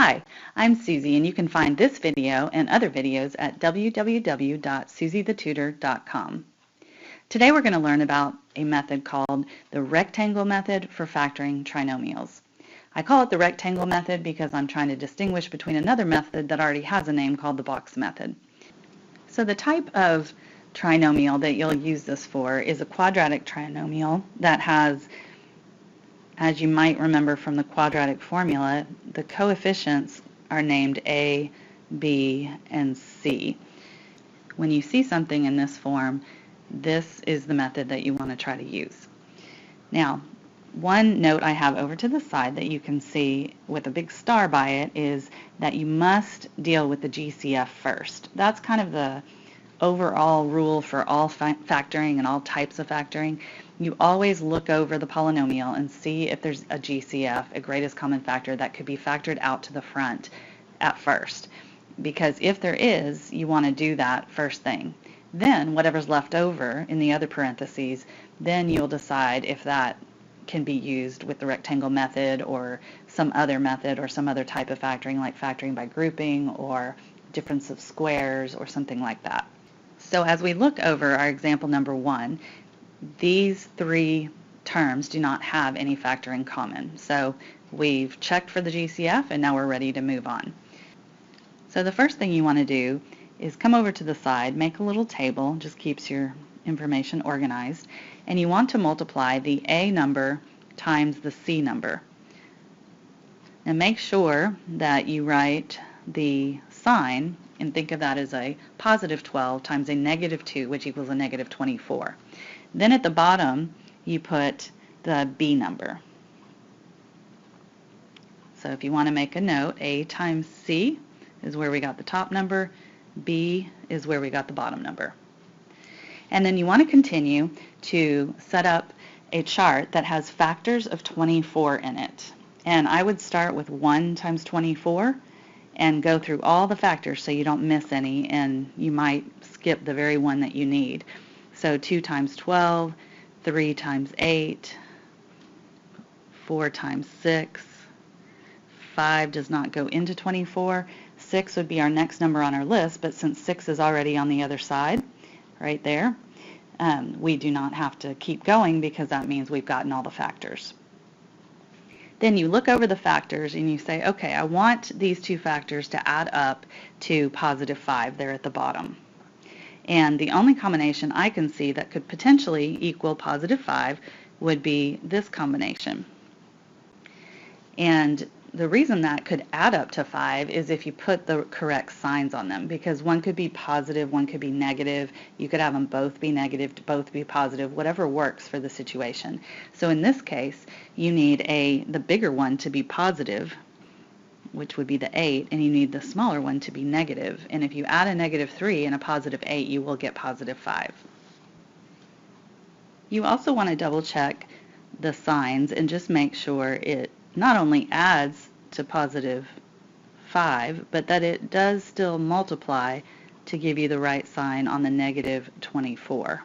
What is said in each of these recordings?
Hi, I'm Susie, and you can find this video and other videos at www.susythetutor.com. Today we're going to learn about a method called the rectangle method for factoring trinomials. I call it the rectangle method because I'm trying to distinguish between another method that already has a name called the box method. So the type of trinomial that you'll use this for is a quadratic trinomial that has, as you might remember from the quadratic formula, the coefficients are named A, B, and C. When you see something in this form, this is the method that you want to try to use. Now, one note I have over to the side that you can see with a big star by it is that you must deal with the GCF first. That's kind of the overall rule for all factoring and all types of factoring. You always look over the polynomial and see if there's a GCF, a greatest common factor, that could be factored out to the front at first. Because if there is, you want to do that first thing. Then whatever's left over in the other parentheses, then you'll decide if that can be used with the rectangle method or some other method or some other type of factoring, like factoring by grouping or difference of squares or something like that. So as we look over our example number 1, these three terms do not have any factor in common. So we've checked for the GCF and now we're ready to move on. So the first thing you want to do is come over to the side, make a little table, just keeps your information organized, and you want to multiply the A number times the C number. Now make sure that you write the sign and think of that as a positive 12 times a negative 2, which equals a negative 24. Then at the bottom, you put the B number. So if you want to make a note, A times C is where we got the top number, B is where we got the bottom number. And then you want to continue to set up a chart that has factors of 24 in it. And I would start with 1 times 24 and go through all the factors so you don't miss any, and you might skip the very one that you need. So 2 times 12, 3 times 8, 4 times 6, 5 does not go into 24. 6 would be our next number on our list, but since 6 is already on the other side, right there, we do not have to keep going because that means we've gotten all the factors. Then you look over the factors and you say, okay, I want these two factors to add up to positive 5 there at the bottom. And the only combination I can see that could potentially equal positive 5 would be this combination. And the reason that could add up to 5 is if you put the correct signs on them, because one could be positive, one could be negative. You could have them both be negative, both be positive, whatever works for the situation. So in this case, you need the bigger one to be positive, which would be the 8, and you need the smaller one to be negative. And if you add a negative 3 and a positive 8, you will get positive 5. You also want to double check the signs and just make sure it not only adds to positive 5, but that it does still multiply to give you the right sign on the negative 24.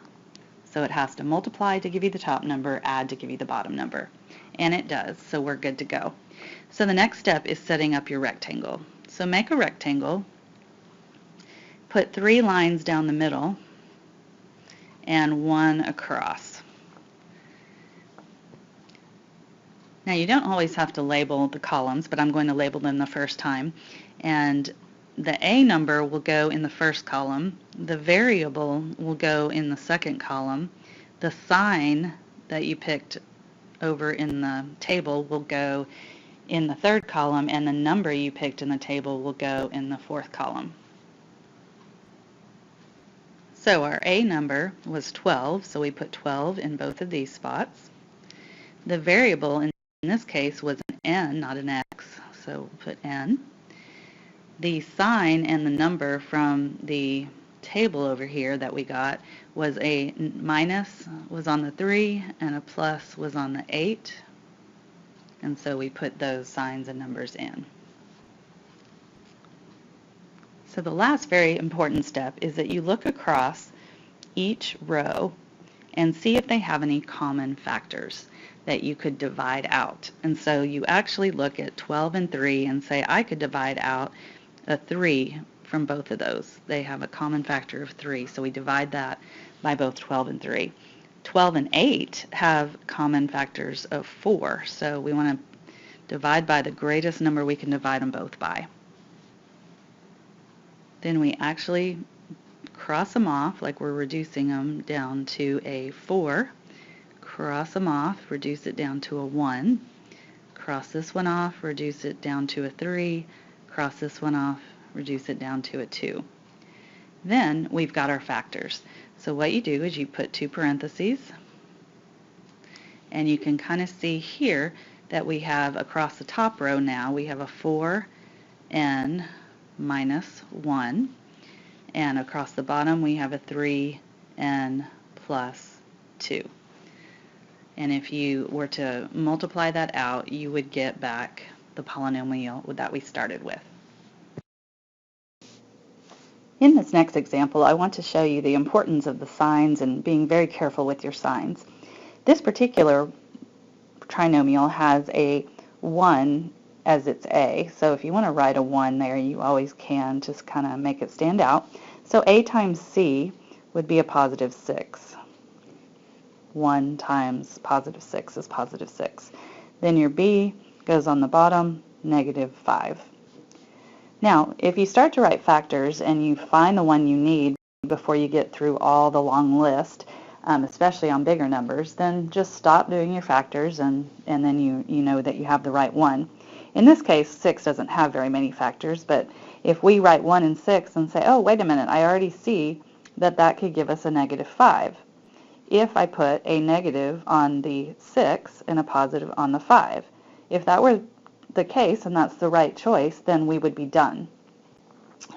So it has to multiply to give you the top number, add to give you the bottom number. And it does, so we're good to go. So the next step is setting up your rectangle. So make a rectangle, put 3 lines down the middle, and 1 across. Now you don't always have to label the columns, but I'm going to label them the first time. And the A number will go in the first column, the variable will go in the second column, the sign that you picked over in the table will go in the third column, and the number you picked in the table will go in the fourth column. So our A number was 12, so we put 12 in both of these spots. The variable in this case was an N, not an X, so we'll put N. The sign and the number from the table over here that we got was a minus was on the 3 and a plus was on the 8, and so we put those signs and numbers in. So the last very important step is that you look across each row and see if they have any common factors. that you could divide out. And so you actually look at 12 and 3 and say, I could divide out a 3 from both of those. They have a common factor of 3, so we divide that by both 12 and 3. 12 and 8 have common factors of 4, so we want to divide by the greatest number we can divide them both by. Then we actually cross them off like we're reducing them down to a 4. Cross them off, reduce it down to a 1. Cross this one off, reduce it down to a 3. Cross this one off, reduce it down to a 2. Then we've got our factors. So what you do is you put 2 parentheses, and you can kind of see here that we have across the top row now, we have a 4n minus 1, and across the bottom we have a 3n plus 2. And if you were to multiply that out, you would get back the polynomial that we started with. In this next example, I want to show you the importance of the signs and being very careful with your signs. This particular trinomial has a 1 as its a, so if you want to write a 1 there, you always can, just kind of make it stand out. So a times c would be a positive 6. 1 times positive 6 is positive 6. Then your b goes on the bottom, negative 5. Now, if you start to write factors and you find the one you need before you get through all the long list, especially on bigger numbers, then just stop doing your factors and then you know that you have the right one. In this case, 6 doesn't have very many factors, but if we write 1 and 6 and say, oh, wait a minute, I already see that that could give us a negative 5. If I put a negative on the 6 and a positive on the 5. If that were the case and that's the right choice, then we would be done.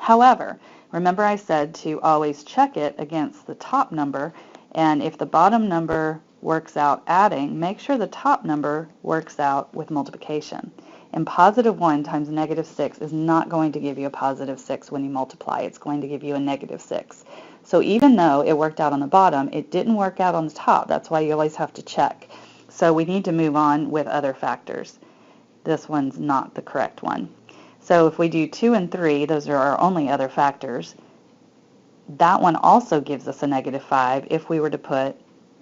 However, remember I said to always check it against the top number, and if the bottom number works out adding, make sure the top number works out with multiplication. And positive 1 times negative 6 is not going to give you a positive 6 when you multiply. It's going to give you a negative 6. So even though it worked out on the bottom, it didn't work out on the top. That's why you always have to check. So we need to move on with other factors. This one's not the correct one. So if we do 2 and 3, those are our only other factors. That one also gives us a negative 5 if we were to put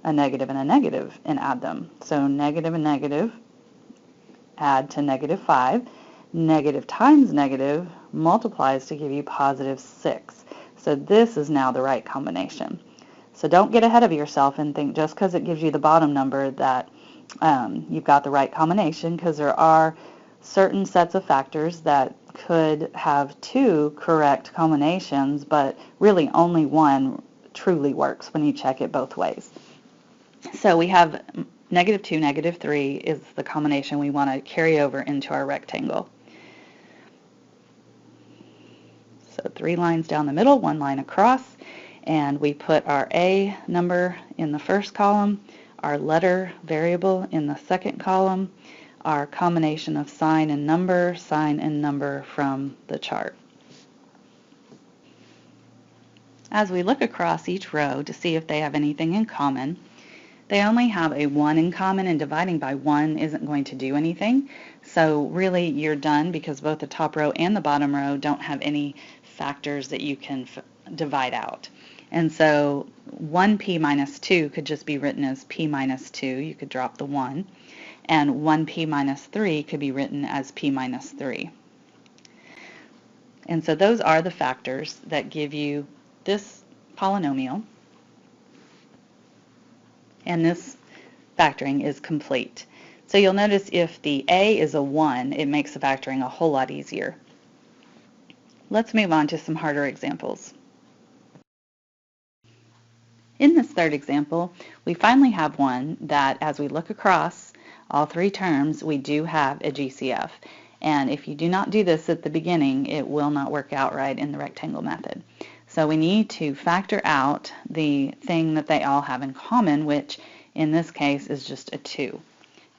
a negative and a negative and add them. So negative and negative add to negative 5. Negative times negative multiplies to give you positive 6. So this is now the right combination. So don't get ahead of yourself and think just because it gives you the bottom number that you've got the right combination, because there are certain sets of factors that could have 2 correct combinations, but really only one truly works when you check it both ways. So we have negative 2, negative 3 is the combination we want to carry over into our rectangle. So 3 lines down the middle, 1 line across, and we put our a number in the first column, our letter variable in the second column, our combination of sign and number from the chart. As we look across each row to see if they have anything in common, they only have a 1 in common, and dividing by 1 isn't going to do anything. So really you're done, because both the top row and the bottom row don't have any factors that you can divide out. And so 1p minus 2 could just be written as p minus 2. You could drop the 1. And 1p minus 3 could be written as p minus 3. And so those are the factors that give you this polynomial. And this factoring is complete. So you'll notice if the a is a 1, it makes the factoring a whole lot easier. Let's move on to some harder examples. In this third example, we finally have one that, as we look across all 3 terms, we do have a GCF. And if you do not do this at the beginning, it will not work out right in the rectangle method. So we need to factor out the thing that they all have in common, which in this case is just a 2.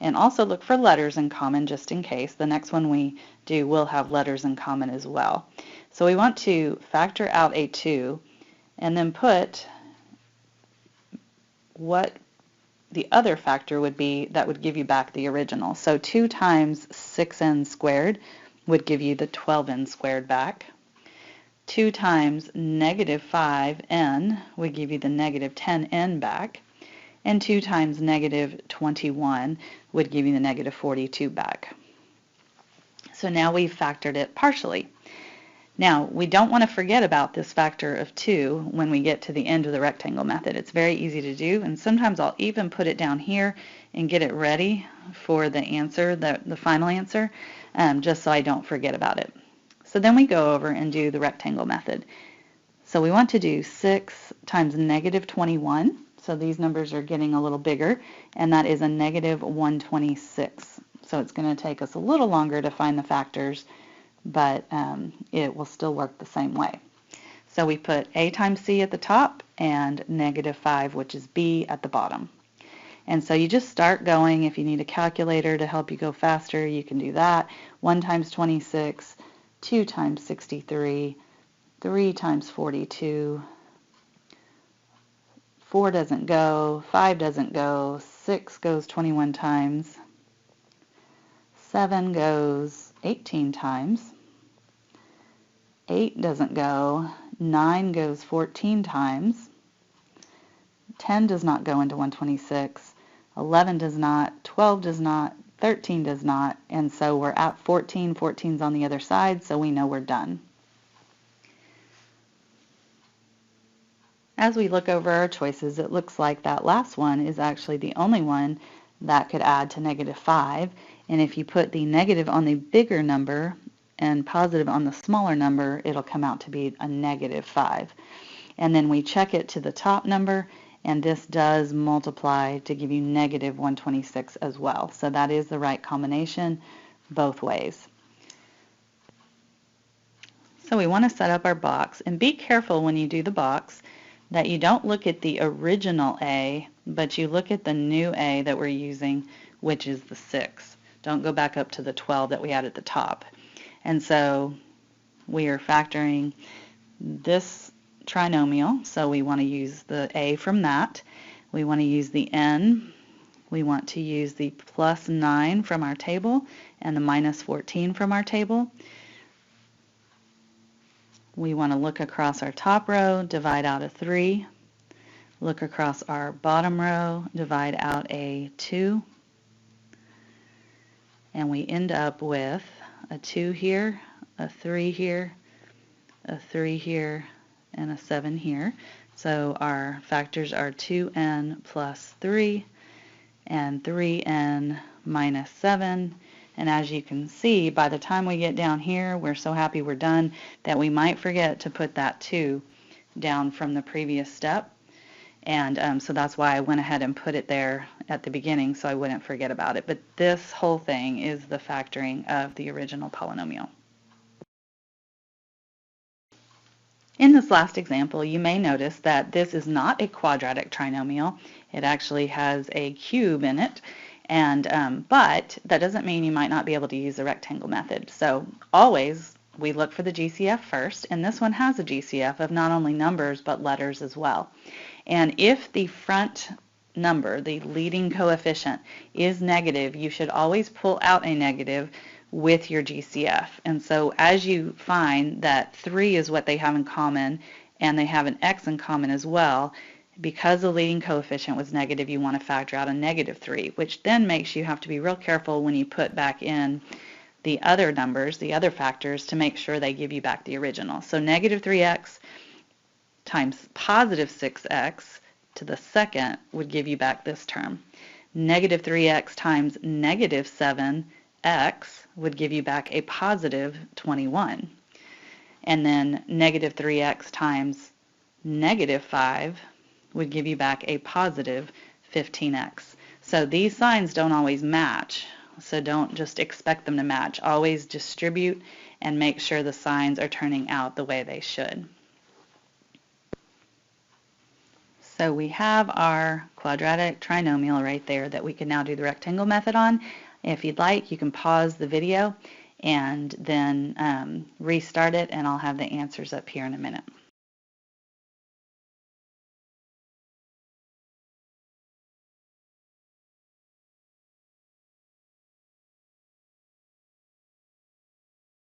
And also look for letters in common just in case. The next one we do will have letters in common as well. So we want to factor out a 2 and then put what the other factor would be that would give you back the original. So 2 times 6n squared would give you the 12n squared back. 2 times negative 5n would give you the negative 10n back. And 2 times negative 21 would give you the negative 42 back. So now we've factored it partially. Now, we don't want to forget about this factor of 2 when we get to the end of the rectangle method. It's very easy to do, and sometimes I'll even put it down here and get it ready for the answer, the final answer, just so I don't forget about it. So then we go over and do the rectangle method. So we want to do 6 times negative 21. So these numbers are getting a little bigger, and that is a negative 126. So it's going to take us a little longer to find the factors, but it will still work the same way. So we put a times c at the top and negative 5, which is b, at the bottom. And so you just start going. If you need a calculator to help you go faster, you can do that. 1 times 26, 2 times 63, 3 times 42, 4 doesn't go, 5 doesn't go, 6 goes 21 times, 7 goes 18 times, 8 doesn't go, 9 goes 14 times, 10 does not go into 126, 11 does not, 12 does not, 13 does not, and so we're at 14. 14's on the other side, so we know we're done. As we look over our choices, it looks like that last one is actually the only one that could add to negative 5. And if you put the negative on the bigger number and positive on the smaller number, it'll come out to be a negative 5. And then we check it to the top number, and this does multiply to give you negative 126 as well. So that is the right combination both ways. So we want to set up our box, and be careful when you do the box that you don't look at the original A, but you look at the new A that we're using, which is the 6. Don't go back up to the 12 that we had at the top. And so we are factoring this trinomial, so we want to use the A from that. We want to use the N. We want to use the plus 9 from our table and the minus 14 from our table. We want to look across our top row, divide out a 3. Look across our bottom row, divide out a 2. And we end up with a 2 here, a 3 here, a 3 here, and a 7 here. So our factors are 2n plus 3 and 3n minus 7. And as you can see, by the time we get down here, we're so happy we're done that we might forget to put that 2 down from the previous step. And so that's why I went ahead and put it there at the beginning so I wouldn't forget about it. But this whole thing is the factoring of the original polynomial. In this last example, you may notice that this is not a quadratic trinomial. It actually has a cube in it. But that doesn't mean you might not be able to use the rectangle method. So always we look for the GCF first, and this one has a GCF of not only numbers but letters as well. And if the front number, the leading coefficient, is negative, you should always pull out a negative with your GCF. And so as you find that 3 is what they have in common and they have an x in common as well, because the leading coefficient was negative, you want to factor out a negative 3, which then makes you have to be real careful when you put back in the other numbers, the other factors, to make sure they give you back the original. So negative 3x times positive 6x to the second would give you back this term. Negative 3x times negative 7x would give you back a positive 21. And then negative 3x times negative 5 would give you back a positive 15x. So these signs don't always match, so don't just expect them to match. Always distribute and make sure the signs are turning out the way they should. So we have our quadratic trinomial right there that we can now do the rectangle method on. If you'd like, you can pause the video and then restart it, and I'll have the answers up here in a minute.